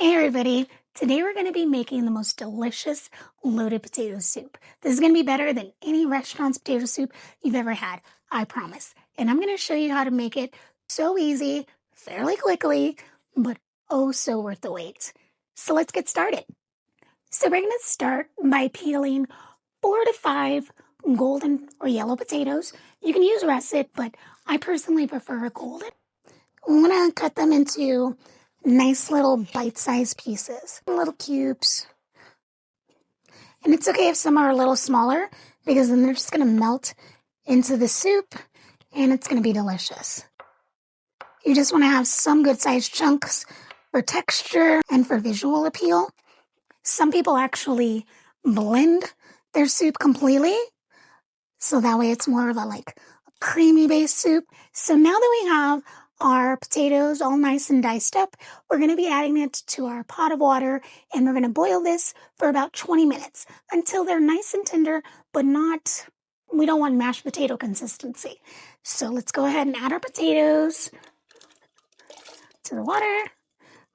Hey everybody, today we're going to be making the most delicious loaded potato soup. This is going to be better than any restaurant's potato soup you've ever had, I promise. And I'm going to show you how to make it so easy, fairly quickly, but oh so worth the wait. So let's get started. So we're going to start by peeling 4 to 5 golden or yellow potatoes. You can use russet, but I personally prefer golden. I'm going to cut them into nice little bite-sized pieces, little cubes. And it's okay if some are a little smaller because then they're just going to melt into the soup and it's going to be delicious. You just want to have some good-sized chunks for texture and for visual appeal. Some people actually blend their soup completely, so that way it's more of a creamy-based soup. So now that we have our potatoes all nice and diced up, we're going to be adding it to our pot of water, and we're going to boil this for about 20 minutes until they're nice and tender, but we don't want mashed potato consistency. So let's go ahead and add our potatoes to the water.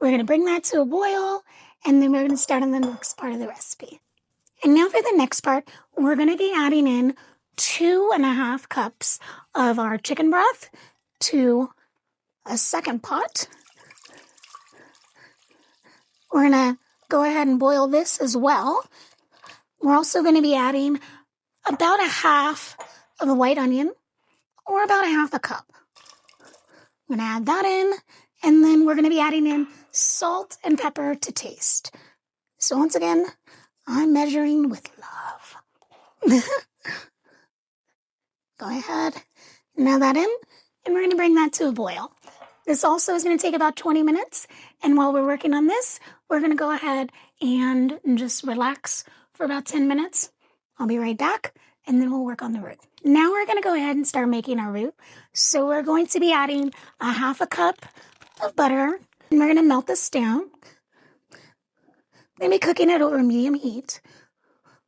We're going to bring that to a boil, and then we're going to start on the next part of the recipe. And now for the next part, we're going to be adding in 2.5 cups of our chicken broth to a second pot. We're going to go ahead and boil this as well. We're also going to be adding about a half of a white onion, or about a half a cup. I'm going to add that in, and then we're going to be adding in salt and pepper to taste. So once again, I'm measuring with love. Go ahead and add that in, and we're going to bring that to a boil. This also is going to take about 20 minutes, and while we're working on this, we're going to go ahead and just relax for about 10 minutes. I'll be right back, and then we'll work on the roux. Now we're going to go ahead and start making our roux. So we're going to be adding a half a cup of butter, and we're going to melt this down. We're going to be cooking it over medium heat.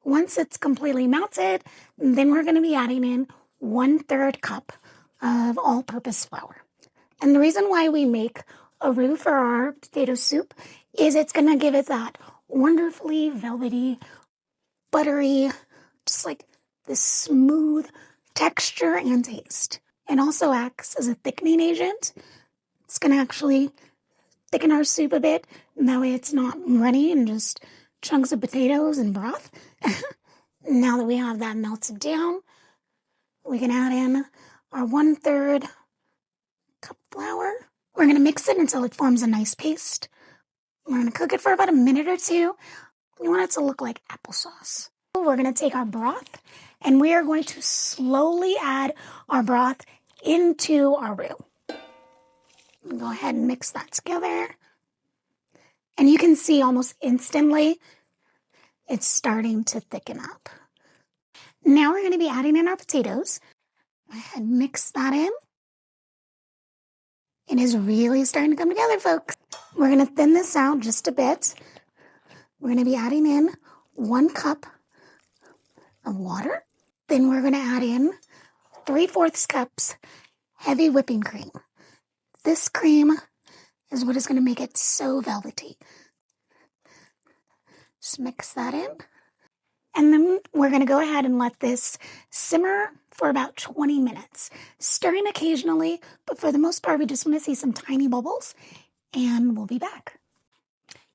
Once it's completely melted, then we're going to be adding in 1/3 cup of all-purpose flour. And the reason why we make a roux for our potato soup is it's going to give it that wonderfully velvety, buttery, just like this smooth texture and taste. It also acts as a thickening agent. It's going to actually thicken our soup a bit, and that way it's not runny and just chunks of potatoes and broth. Now that we have that melted down, we can add in our 1/3 cup flour. We're going to mix it until it forms a nice paste. We're going to cook it for about a minute or two. We want it to look like applesauce. We're going to take our broth, and we are going to slowly add our broth into our roux. Go ahead and mix that together. And you can see almost instantly it's starting to thicken up. Now we're going to be adding in our potatoes. Go ahead and mix that in. It is really starting to come together, folks. We're going to thin this out just a bit. We're going to be adding in 1 cup of water. Then we're going to add in 3/4 cups heavy whipping cream. This cream is what is going to make it so velvety. Just mix that in. And then we're going to go ahead and let this simmer for about 20 minutes, stirring occasionally, but for the most part, we just want to see some tiny bubbles, and we'll be back.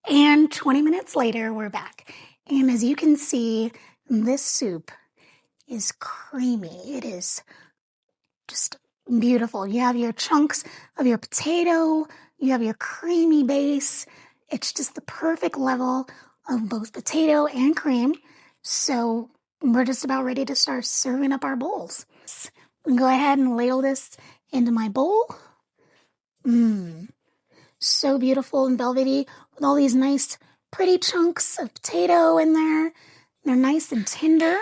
And 20 minutes later, we're back. And as you can see, this soup is creamy. It is just beautiful. You have your chunks of your potato, you have your creamy base. It's just the perfect level of both potato and cream. So we're just about ready to start serving up our bowls. Go ahead and ladle this into my bowl. So beautiful and velvety with all these nice, pretty chunks of potato in there. They're nice and tender.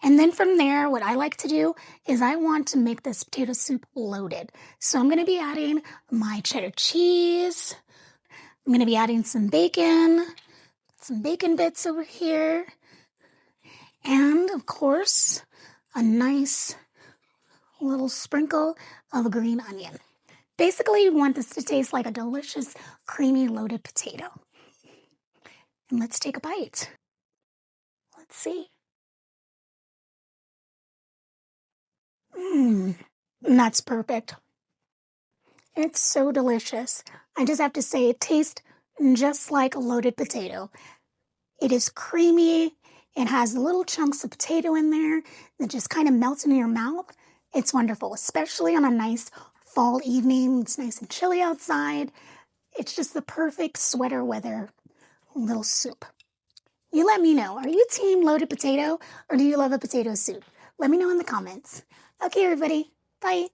And then from there, what I like to do is I want to make this potato soup loaded. So I'm going to be adding my cheddar cheese. I'm going to be adding some bacon bits over here. And, of course, a nice little sprinkle of green onion. Basically, you want this to taste like a delicious, creamy, loaded potato. And let's take a bite. Let's see. Mmm, that's perfect. It's so delicious. I just have to say, it tastes just like a loaded potato. It is creamy. It has little chunks of potato in there that just kind of melts in your mouth. It's wonderful, especially on a nice fall evening. It's nice and chilly outside. It's just the perfect sweater weather little soup. You let me know. Are you team loaded potato or do you love a potato soup? Let me know in the comments. Okay, everybody. Bye.